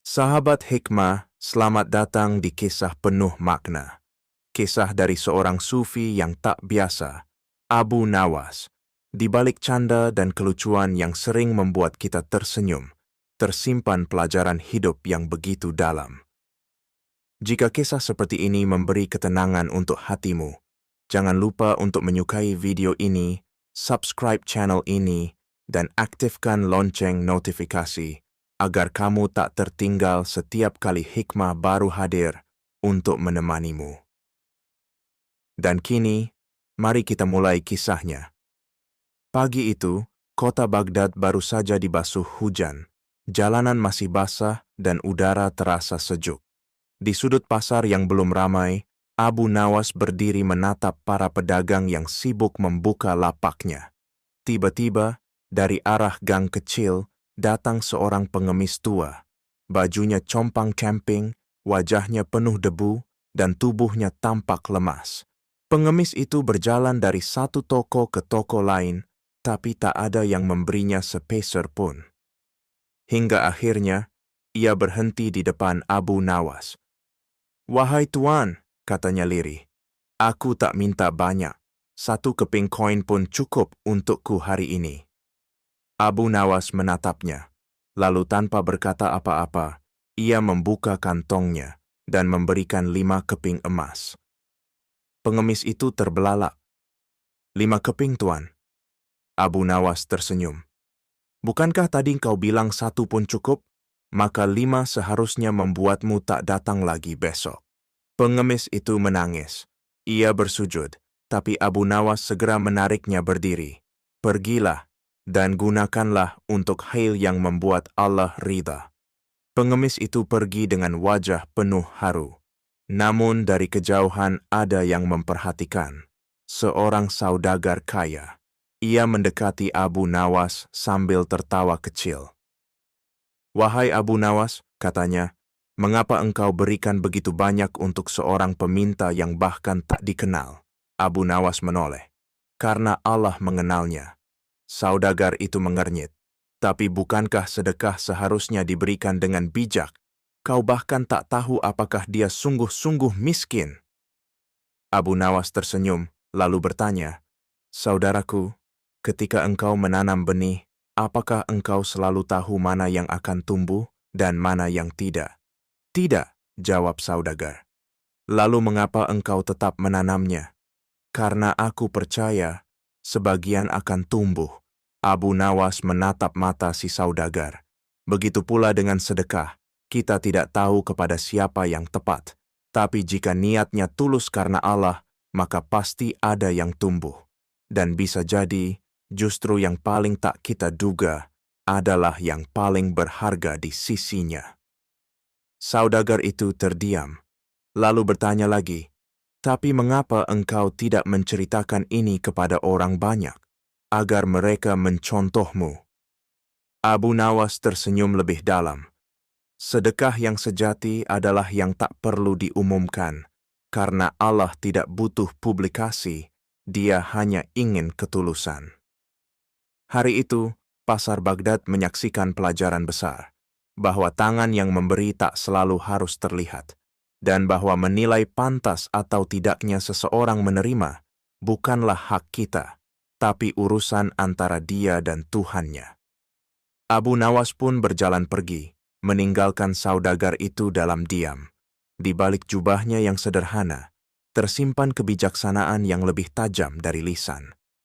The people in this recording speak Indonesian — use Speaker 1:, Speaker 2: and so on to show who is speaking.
Speaker 1: Sahabat hikmah, selamat datang di kisah penuh makna. Kisah dari seorang sufi yang tak biasa, Abu Nawas. Di balik canda dan kelucuan yang sering membuat kita tersenyum, tersimpan pelajaran hidup yang begitu dalam. Jika kisah seperti ini memberi ketenangan untuk hatimu, jangan lupa untuk menyukai video ini, subscribe channel ini, dan aktifkan lonceng notifikasi agar kamu tak tertinggal setiap kali hikmah baru hadir untuk menemanimu. Dan kini, mari kita mulai kisahnya. Pagi itu, kota Baghdad baru saja dibasuh hujan. Jalanan masih basah dan udara terasa sejuk. Di sudut pasar yang belum ramai, Abu Nawas berdiri menatap para pedagang yang sibuk membuka lapaknya. Tiba-tiba, dari arah gang kecil, datang seorang pengemis tua. Bajunya compang camping, wajahnya penuh debu, dan tubuhnya tampak lemas. Pengemis itu berjalan dari satu toko ke toko lain, tapi tak ada yang memberinya sepeser pun. Hingga akhirnya, ia berhenti di depan Abu Nawas. "Wahai tuan," katanya lirih, "aku tak minta banyak. 1 keping koin pun cukup untukku hari ini." Abu Nawas menatapnya, lalu tanpa berkata apa-apa, ia membuka kantongnya dan memberikan 5 keping emas. Pengemis itu terbelalak. "5 keping, tuan." Abu Nawas tersenyum. "Bukankah tadi kau bilang 1 pun cukup? Maka 5 seharusnya membuatmu tak datang lagi besok." Pengemis itu menangis. Ia bersujud, tapi Abu Nawas segera menariknya berdiri. "Pergilah, dan gunakanlah untuk hal yang membuat Allah ridha." Pengemis itu pergi dengan wajah penuh haru. Namun dari kejauhan ada yang memperhatikan. Seorang saudagar kaya. Ia mendekati Abu Nawas sambil tertawa kecil. "Wahai Abu Nawas," katanya, "mengapa engkau berikan begitu banyak untuk seorang peminta yang bahkan tak dikenal?" Abu Nawas menoleh. "Karena Allah mengenalnya." Saudagar itu mengernyit. "Tapi bukankah sedekah seharusnya diberikan dengan bijak? Kau bahkan tak tahu apakah dia sungguh-sungguh miskin." Abu Nawas tersenyum, lalu bertanya, "Saudaraku, ketika engkau menanam benih, apakah engkau selalu tahu mana yang akan tumbuh dan mana yang tidak?" "Tidak," jawab saudagar. "Lalu mengapa engkau tetap menanamnya?" "Karena aku percaya sebagian akan tumbuh." Abu Nawas menatap mata si saudagar. Begitu pula dengan sedekah, kita tidak tahu kepada siapa yang tepat. Tapi jika niatnya tulus karena Allah, maka pasti ada yang tumbuh. Dan bisa jadi, justru yang paling tak kita duga adalah yang paling berharga di sisinya. Saudagar itu terdiam, lalu bertanya lagi, "Tapi mengapa engkau tidak menceritakan ini kepada orang banyak, agar mereka mencontohmu?" Abu Nawas tersenyum lebih dalam. "Sedekah yang sejati adalah yang tak perlu diumumkan, karena Allah tidak butuh publikasi, Dia hanya ingin ketulusan." Hari itu, pasar Baghdad menyaksikan pelajaran besar, bahwa tangan yang memberi tak selalu harus terlihat, dan bahwa menilai pantas atau tidaknya seseorang menerima bukanlah hak kita, tapi urusan antara dia dan Tuhannya. Abu Nawas pun berjalan pergi, meninggalkan saudagar itu dalam diam. Di balik jubahnya yang sederhana, tersimpan kebijaksanaan yang lebih tajam dari lisan.